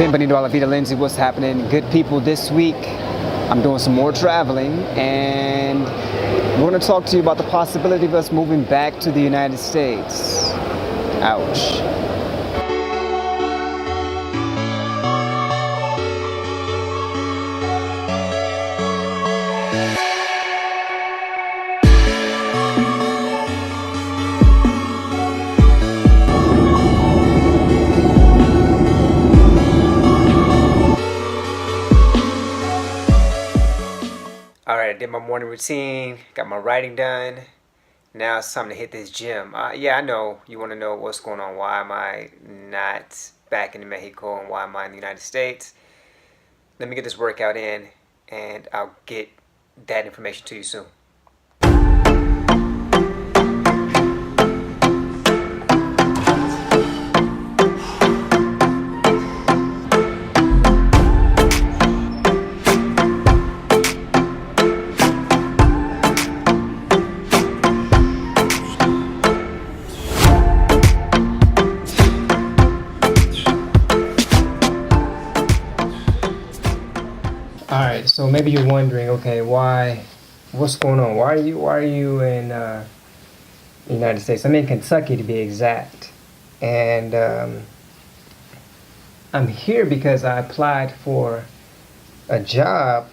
Bienvenido a la Vida, Lindsay. What's happening? Good people, this week I'm doing some more traveling and we're going to talk to you about the possibility of us moving back to the United States. Ouch. Alright, I did my morning routine, got my writing done. Now it's time to hit this gym. Yeah, I know you want to know what's going on. Why am I not back in Mexico and why am I in the United States? Let me get this workout in and I'll get that information to you soon. Alright, so maybe you're wondering, okay, what's going on? Why are you in the United States? I'm in Kentucky to be exact. And I'm here because I applied for a job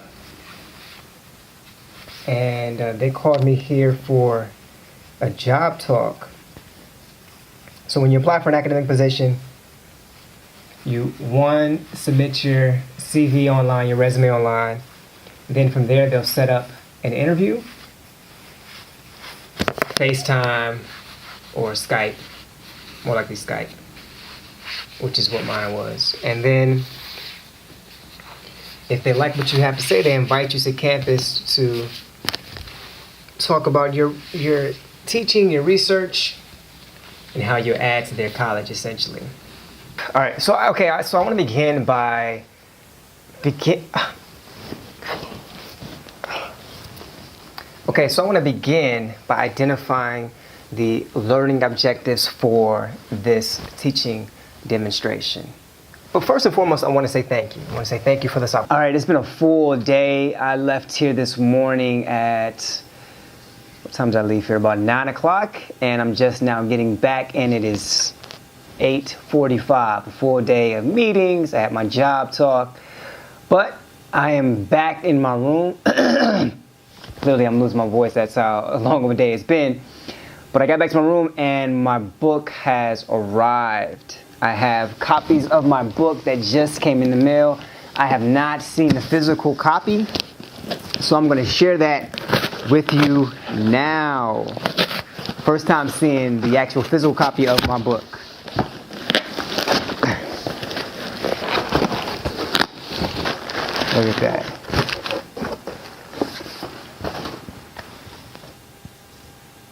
and they called me here for a job talk. So when you apply for an academic position, you submit your CV online, your resume online. Then from there, they'll set up an interview, FaceTime or Skype, more likely Skype, which is what mine was. And then if they like what you have to say, they invite you to campus to talk about your teaching, your research, and how you add to their college, essentially. All right, so I want to begin by identifying the learning objectives for this teaching demonstration. But first and foremost, I want to say thank you. I want to say thank you for this opportunity. All right, it's been a full day. I left here this morning at, what time did I leave here? About 9 o'clock, and I'm just now getting back, and it is 8:45, a full day of meetings. I had my job talk, but I am back in my room. Clearly, I'm losing my voice. That's how long of a day it's been. But I got back to my room and my book has arrived. I have copies of my book that just came in the mail. I have not seen the physical copy, so I'm going to share that with you now. First time seeing the actual physical copy of my book. Look at that.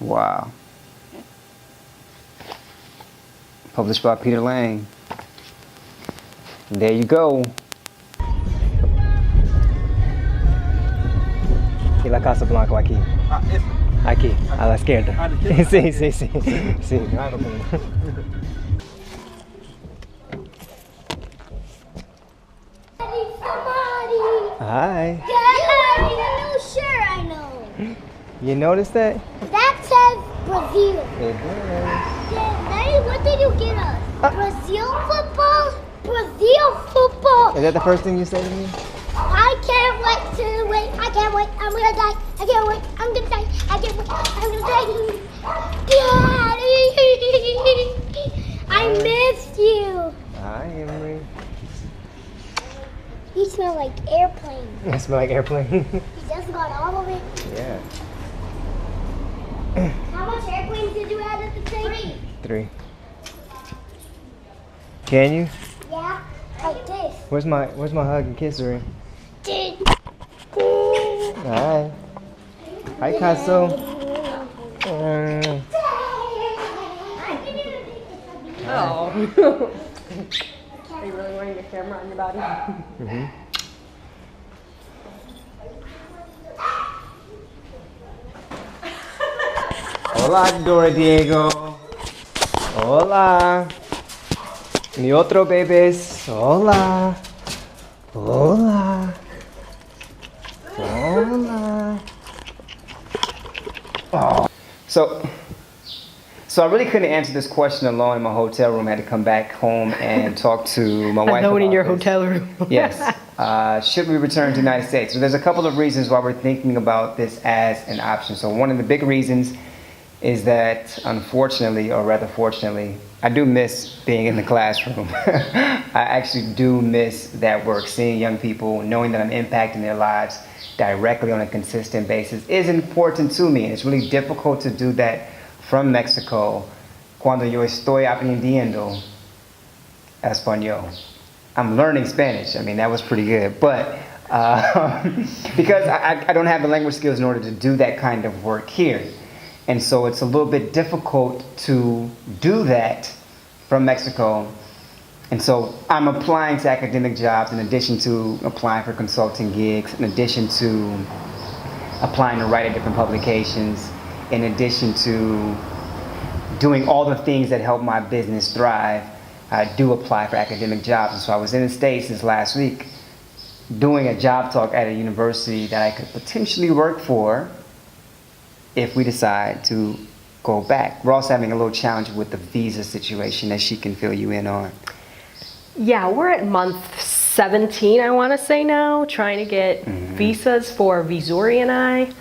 Wow. Published by Peter Lang. There you go. Y la Casa Blanca aquí. Aquí, a la izquierda. Sí. Hi. Daddy, a new shirt, I know. You noticed that? That says Brazil. It does. Daddy, what did you get us? Brazil football? Brazil football. Is that the first thing you said to me? I can't wait to wait. I can't wait. I'm gonna die. I can't wait. I'm gonna die. I can't wait. I'm gonna die. Daddy, I missed you. Hi, Emery. You smell like airplane. I smell like airplane. You just got all of it. Yeah. How much airplanes did you add at the train? 3. Can you? Yeah, like this. Where's my hug and kiss ring? Hi. Hi, Casso. Oh. Are you really wearing the camera on your body? Mm-hmm. Hola, Dora Diego. Hola. Mi otro bebés. Hola. Hola. Hola. Oh. So I really couldn't answer this question alone in my hotel room. I had to come back home and talk to my wife. Alone in your about this. hotel room. Yes. Should we return to the United States? So there's a couple of reasons why we're thinking about this as an option. So one of the big reasons is that, unfortunately, or rather fortunately, I do miss being in the classroom. I actually do miss that work. Seeing young people, knowing that I'm impacting their lives directly on a consistent basis is important to me. And it's really difficult to do that from Mexico cuando yo estoy aprendiendo español. I'm learning Spanish. I mean, that was pretty good. But because I don't have the language skills in order to do that kind of work here. And so it's a little bit difficult to do that from Mexico. And so I'm applying to academic jobs in addition to applying for consulting gigs, in addition to applying to write at different publications, in addition to doing all the things that help my business thrive. I do apply for academic jobs. And so I was in the States this last week doing a job talk at a university that I could potentially work for if we decide to go back. We're also having a little challenge with the visa situation that she can fill you in on. Yeah, we're at month 17, I want to say now, trying to get visas for Visuri and I.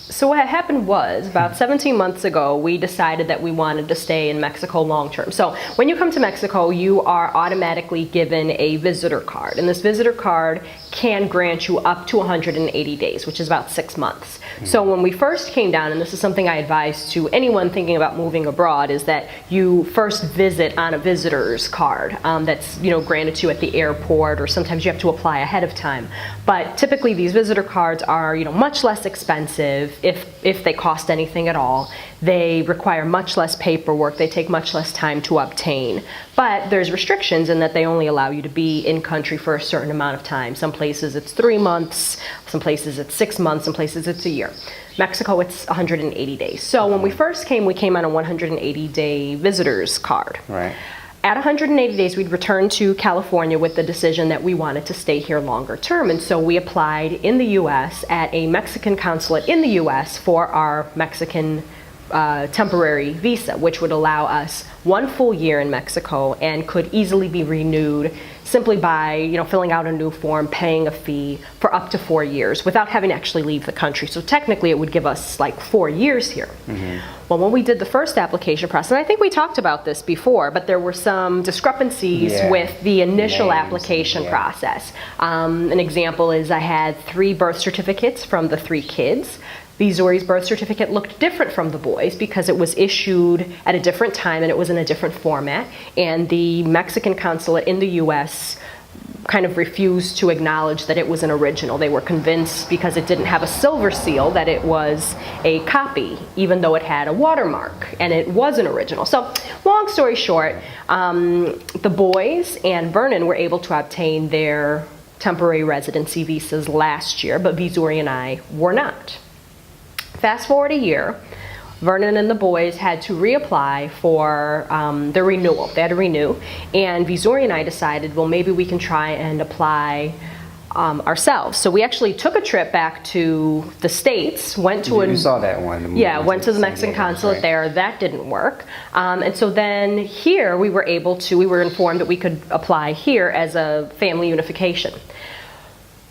So what happened was, about 17 months ago, we decided that we wanted to stay in Mexico long term. So when you come to Mexico, you are automatically given a visitor card. And this visitor card can grant you up to 180 days, which is about 6 months. So when we first came down, and this is something I advise to anyone thinking about moving abroad, is that you first visit on a visitor's card that's granted to you at the airport, or sometimes you have to apply ahead of time. But typically these visitor cards are much less expensive if they cost anything at all. They require much less paperwork. They take much less time to obtain. But there's restrictions in that they only allow you to be in country for a certain amount of time. Some places it's 3 months, some places it's 6 months, some places it's a year. Mexico, it's 180 days. So when we first came, we came on a 180-day visitor's card. Right. At 180 days, we'd returned to California with the decision that we wanted to stay here longer term. And so we applied in the U.S. at a Mexican consulate in the U.S. for our Mexican temporary visa, which would allow us 1 full year in Mexico and could easily be renewed simply by filling out a new form, paying a fee for up to 4 years without having to actually leave the country. So technically it would give us like 4 years here. Well, when we did the first application process, and I think we talked about this before, but there were some discrepancies with the initial application process. An example is I had 3 birth certificates from the 3 kids. Visuri's birth certificate looked different from the boys because it was issued at a different time and it was in a different format. And the Mexican consulate in the U.S. kind of refused to acknowledge that it was an original. They were convinced because it didn't have a silver seal that it was a copy, even though it had a watermark, and it was an original. So long story short, the boys and Vernon were able to obtain their temporary residency visas last year, but Visuri and I were not. Fast forward a year, Vernon and the boys had to reapply for their renewal. They had to renew, and Visuri and I decided, well, maybe we can try and apply ourselves. So we actually took a trip back to the States, went to You saw that one. went to the Mexican consulate there. That didn't work. And so then here we were informed that we could apply here as a family unification.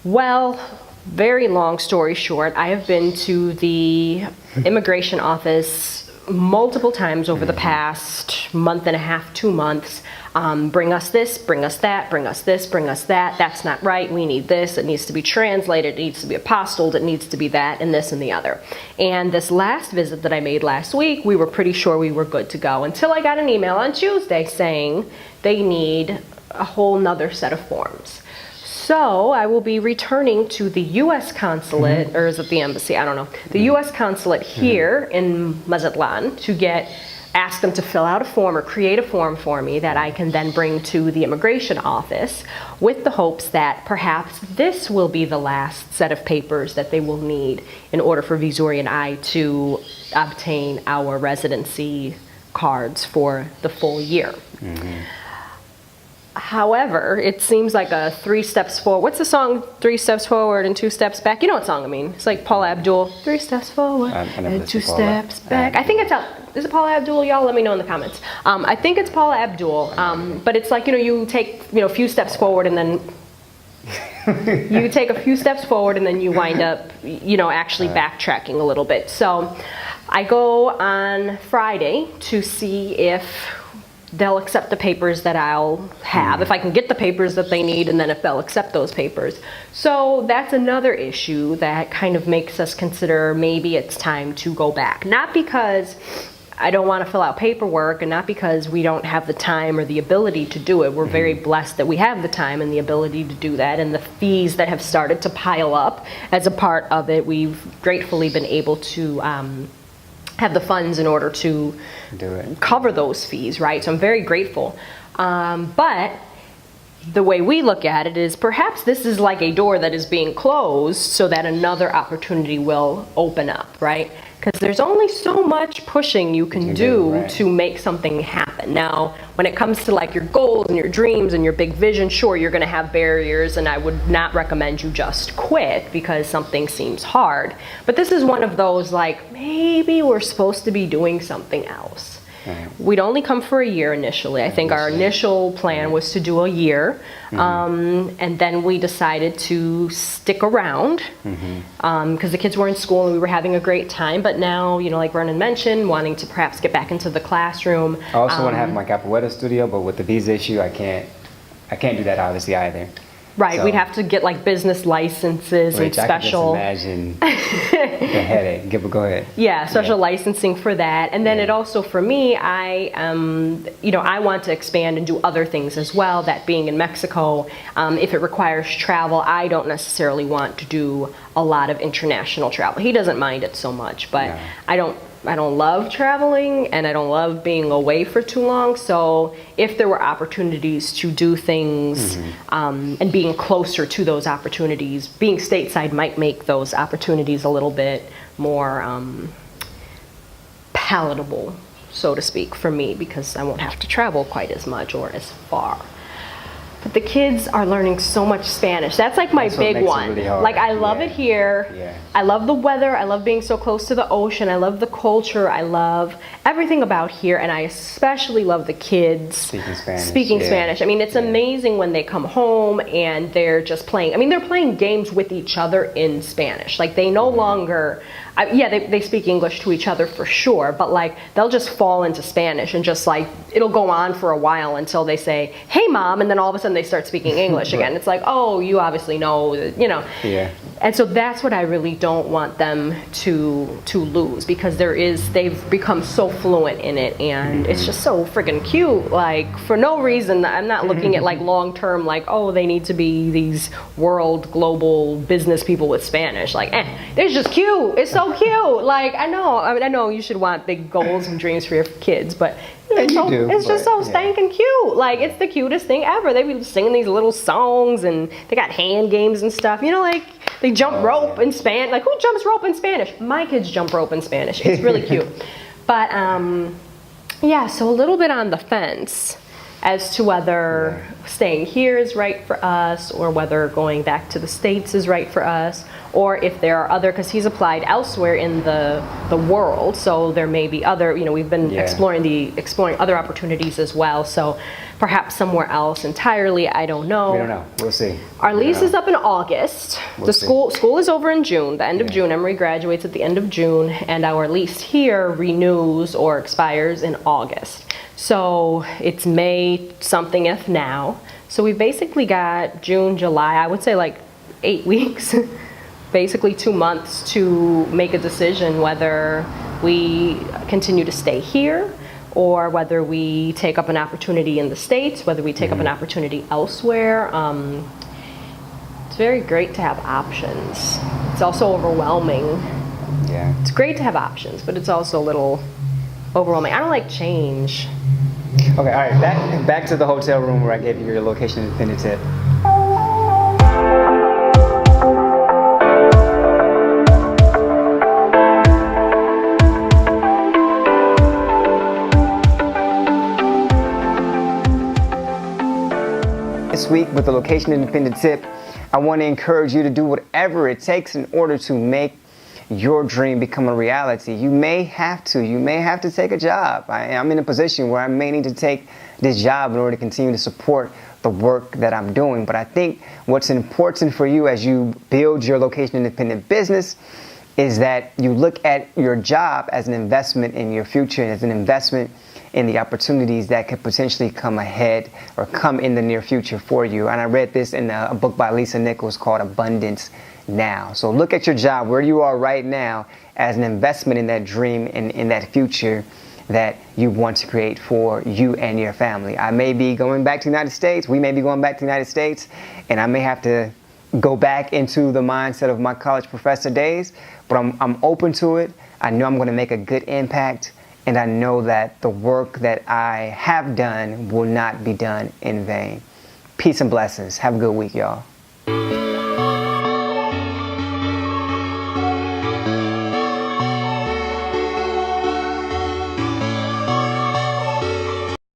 Well, very long story short, I have been to the immigration office multiple times over the past month and a half, 2 months. Bring us this, bring us that, bring us this, bring us that. That's not right. We need this. It needs to be translated. It needs to be apostilled. It needs to be that and this and the other. And this last visit that I made last week, we were pretty sure we were good to go until I got an email on Tuesday saying they need a whole nother set of forms. So I will be returning to the U.S. consulate, or is it the embassy? I don't know. The U.S. consulate here in Mazatlan to ask them to fill out a form or create a form for me that I can then bring to the immigration office with the hopes that perhaps this will be the last set of papers that they will need in order for Visuri and I to obtain our residency cards for the full year. However, it seems like a 3 steps forward. What's the song? 3 steps forward and 2 steps back. You know what song I mean? It's like Paula Abdul. 3 steps forward I never and listened 2 to Paula. steps back. I think it's out. Is it Paula Abdul? Y'all let me know in the comments. I think it's Paula Abdul. But it's like, you take, a few steps forward and then you take a few steps forward and then you wind up, actually backtracking a little bit. So I go on Friday to see if they'll accept the papers that I'll have, if I can get the papers that they need, and then if they'll accept those papers. So that's another issue that kind of makes us consider maybe it's time to go back. Not because I don't want to fill out paperwork, and not because we don't have the time or the ability to do it. We're very blessed that we have the time and the ability to do that, and the fees that have started to pile up as a part of it, we've gratefully been able to have the funds in order to Do it. cover those fees, right? So I'm very grateful. But the way we look at it is perhaps this is like a door that is being closed so that another opportunity will open up, right? Because there's only so much pushing you can do right. to make something happen. Now, when it comes to like your goals and your dreams and your big vision, sure, you're gonna have barriers, and I would not recommend you just quit because something seems hard. But this is one of those like, maybe we're supposed to be doing something else. Right. We'd only come for a year initially. I think our initial plan was to do a year, and then we decided to stick around because the kids were in school and we were having a great time. But now, like Vernon mentioned, wanting to perhaps get back into the classroom. I also want to have my capoeira studio, but with the visa issue, I can't do that obviously either. Right, So- we'd have to get like business licenses and Which I special. can just imagine the headache. Go ahead. Yeah, special licensing for that. And then it also, for me, I want to expand and do other things as well, that being in Mexico, if it requires travel, I don't necessarily want to do a lot of international travel. He doesn't mind it so much, but Yeah. I don't love traveling, and I don't love being away for too long. So if there were opportunities to do things and being closer to those opportunities, being stateside might make those opportunities a little bit more palatable, so to speak, for me, because I won't have to travel quite as much or as far. But the kids are learning so much Spanish. That's like my That's what big makes it one. really hard. Like I love Yeah. it here. Yeah. I love the weather. I love being so close to the ocean. I love the culture. I love everything about here, and I especially love the kids Speaking Spanish, yeah. Spanish. I mean, it's amazing when they come home and they're just playing. I mean, they're playing games with each other in Spanish. Like they no longer. They speak English to each other for sure, but like they'll just fall into Spanish and just like it'll go on for a while until they say, "Hey, mom," and then all of a sudden they start speaking English again. It's like, oh, you obviously know, Yeah. And so that's what I really don't want them to lose, because they've become so fluent in it, and it's just so freaking cute. Like for no reason, I'm not looking at like long term, like, oh, they need to be these world global business people with Spanish. Like, they're just cute. It's so cute. Like I know you should want big goals and dreams for your kids, but it's just so stinking cute. Like it's the cutest thing ever. They be singing these little songs, and they got hand games and stuff. Like they jump rope in Spanish. Like who jumps rope in Spanish? My kids jump rope in Spanish. It's really cute. But so a little bit on the fence as to whether staying here is right for us, or whether going back to the States is right for us, or if there are other, because he's applied elsewhere in the world, so there may be other, we've been exploring other opportunities as well, so perhaps somewhere else entirely, I don't know. We don't know. We'll see. Our lease is up in August. We'll The see. school is over in June, the end of June. Emory graduates at the end of June, and our lease here renews or expires in August. So it's May something if now. So we basically got June, July, I would say like 8 weeks, basically 2 months to make a decision whether we continue to stay here or whether we take up an opportunity in the States, whether we take up an opportunity elsewhere. It's very great to have options. It's also overwhelming. Yeah. It's great to have options, but it's also a little overwhelming. I don't like change. Okay, all right, back to the hotel room where I gave you your location and pin a tip. week with the location independent tip. I want to encourage you to do whatever it takes in order to make your dream become a reality. You may have to take a job. I'm in a position where I may need to take this job in order to continue to support the work that I'm doing. But I think what's important for you as you build your location independent business is that you look at your job as an investment in your future, as an investment in the opportunities that could potentially come ahead or come in the near future for you. And I read this in a book by Lisa Nichols called Abundance Now. So look at your job, where you are right now, as an investment in that dream and in that future that you want to create for you and your family. I may be going back to the United States. We may be going back to the United States, and I may have to go back into the mindset of my college professor days, but I'm open to it. I know I'm going to make a good impact, and I know that the work that I have done will not be done in vain. Peace and blessings. Have a good week, y'all.